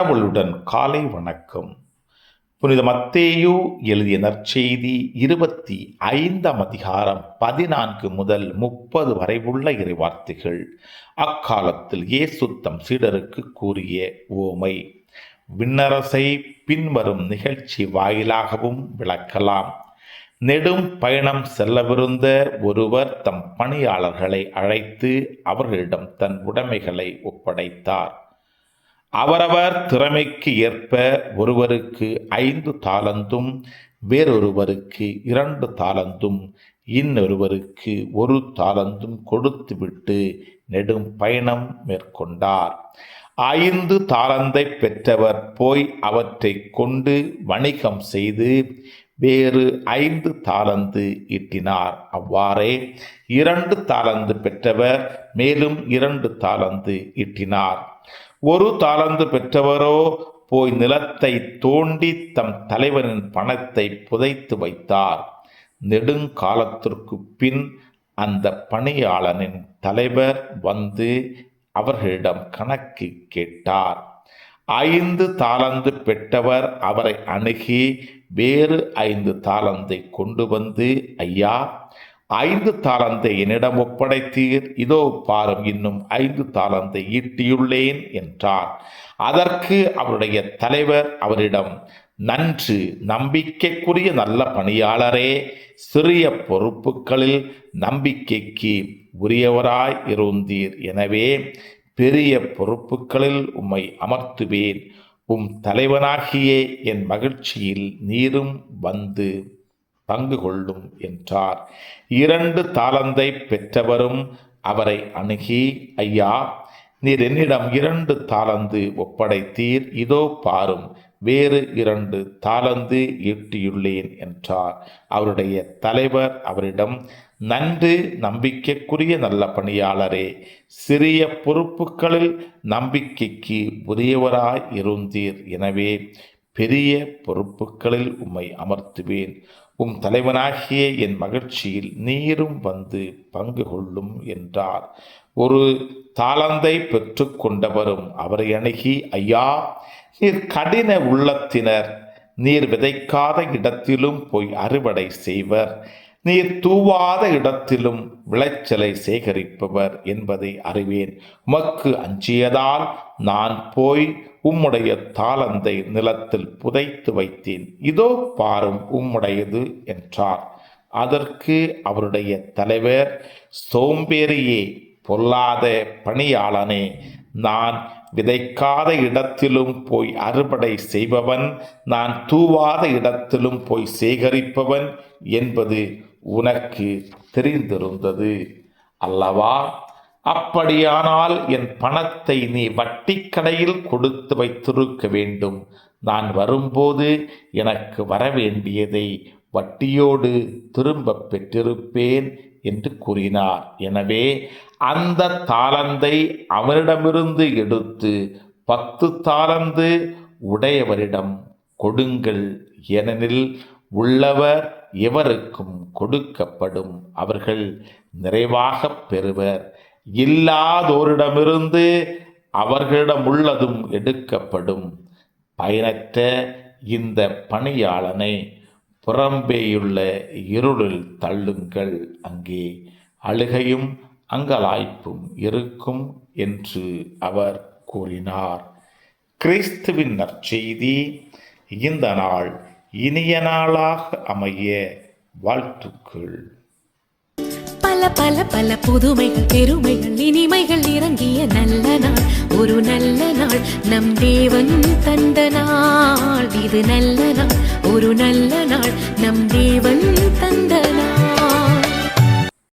கடவுளுடன் காலை வணக்கம். புனித மத்தேயு எழுதிய நற்செய்தி 25ஆம் அதிகாரம் 14 முதல் 30 வரை உள்ள இறைவார்த்தைகள். அக்காலத்தில் இயேசு தம் சீடருக்கு கூறிய உவமை. விண்ணரசை பின்வரும் நிகழ்ச்சி வாயிலாகவும் விளக்கலாம். நெடும் பயணம் செல்லவிருந்த ஒருவர் தம் பணியாளர்களை அழைத்து அவர்களிடம் தன் உடைமைகளை ஒப்படைத்தார். அவரவர் திறமைக்கு ஏற்ப ஒருவருக்கு 5 தாலந்தும், வேறொருவருக்கு 2 தாலந்தும், இன்னொருவருக்கு 1 தாலந்தும் கொடுத்துவிட்டு நெடும் பயணம் மேற்கொண்டார். 5 தாலந்தை பெற்றவர் போய் அவற்றை கொண்டு வணிகம் செய்து வேறு 5 தாலந்து ஈட்டினார். அவ்வாறே 2 தாலந்து பெற்றவர் மேலும் 2 தாலந்து ஈட்டினார். 1 தாலந்து பெற்றவரோ போய் நிலத்தை தோண்டி தம் தலைவனின் பணத்தை புதைத்து வைத்தார். நெடுங்காலத்திற்கு பின் அந்த பணியாளனின் தலைவர் வந்து அவர்களிடம் கணக்கு கேட்டார். 5 தாலந்து பெற்றவர் அவரை அணுகி வேறு 5 தாலந்தை கொண்டு வந்து, ஐயா, 5 தாலந்தை என்னிடம் ஒப்படைத்தீர், இதோ பாரும், இன்னும் 5 தாலந்தை ஈட்டியுள்ளேன் என்றார். அதற்கு அவருடைய தலைவர் அவரிடம், நன்று, நம்பிக்கைக்குரிய நல்ல பணியாளரே, சிறிய பொறுப்புகளில் நம்பிக்கைக்கு உரியவராய் இருந்தீர், எனவே பெரிய பொறுப்புகளில் உம்மை அமர்த்துவேன். தலைவனாகிய என் மகிழ்ச்சியில் நீரும் வந்து பங்கு கொள்ளும் என்றார். 2 தாலந்தை பெற்றவரும் அவரை அணுகி, ஐயா, நீர் என்னிடம் 2 தாலந்து ஒப்படைத்தீர், இதோ பாரும், வேறு 2 தாலந்து ஈட்டியுள்ளேன் என்றார். அவருடைய தலைவர் அவரிடம், நன்று, நம்பிக்கைக்குரிய நல்ல பணியாளரே, சிறிய பொறுப்புகளில் நம்பிக்கைக்கு உரியவராய் இருந்தீர், எனவே பெரிய பொறுப்புகளில் உம்மை அமர்த்துவேன். தலைவனாகிய என் மகிழ்ச்சியில் நீரும் வந்து பங்கு கொள்ளும் என்றார். 1 தாலந்தை பெற்று கொண்டவரும் அவரை அணுகி, ஐயா, நீர் கடின உள்ளத்தினர், நீர் விதைக்காத இடத்திலும் போய் அறுவடை செய்வர், நீர் தூவாத இடத்திலும் விளைச்சலை சேகரிப்பவர் என்பதை அறிவேன். உமக்கு அஞ்சியதால் நான் போய் உம்முடைய தாலந்தை நிலத்தில் புதைத்து வைத்தேன், இதோ பாரும், உம்முடையது என்றார். அதற்கு அவருடைய தலைவர், சோம்பேறியே, பொல்லாத பணியாளனே, நான் விதைக்காத இடத்திலும் போய் அறுவடை செய்பவன், நான் தூவாத இடத்திலும் போய் சேகரிப்பவன் என்பது உனக்கு தெரிந்திருந்தது அல்லவா? அப்படியானால் என் பணத்தை நீ வட்டிக் கடையில் கொடுத்து வைத்திருக்க வேண்டும். நான் வரும்போது எனக்கு வரவேண்டியதை வட்டியோடு திரும்ப பெற்றிருப்பேன் என்று கூறினார். எனவே அந்த தாலந்தை அவனிடமிருந்து எடுத்து 10 தாலந்து உடையவரிடம் கொடுங்கள். ஏனெனில் உள்ளவர் எவருக்கும் கொடுக்கப்படும், அவர்கள் நிறைவாக பெறுவர். இல்லாதோரிடமிருந்து அவர்களிடம் உள்ளதும் எடுக்கப்படும். பயனற்ற இந்த பணியாளனை புறம்பேயுள்ள இருளில் தள்ளுங்கள், அங்கே அழுகையும் அங்கலாய்ப்பும் இருக்கும் என்று அவர் கூறினார். கிறிஸ்துவின் நற்செய்தி. இந்த நாள் இனிய நாளாக அமைய வாழ்த்துக்கள். பல பல பல புதுமைகள், பெருமைகள், இனிமைகள் இறங்கிய நல்ல நாள், ஒரு நல்ல நாள், நம் தேவன் தந்த நாள், இது நல்ல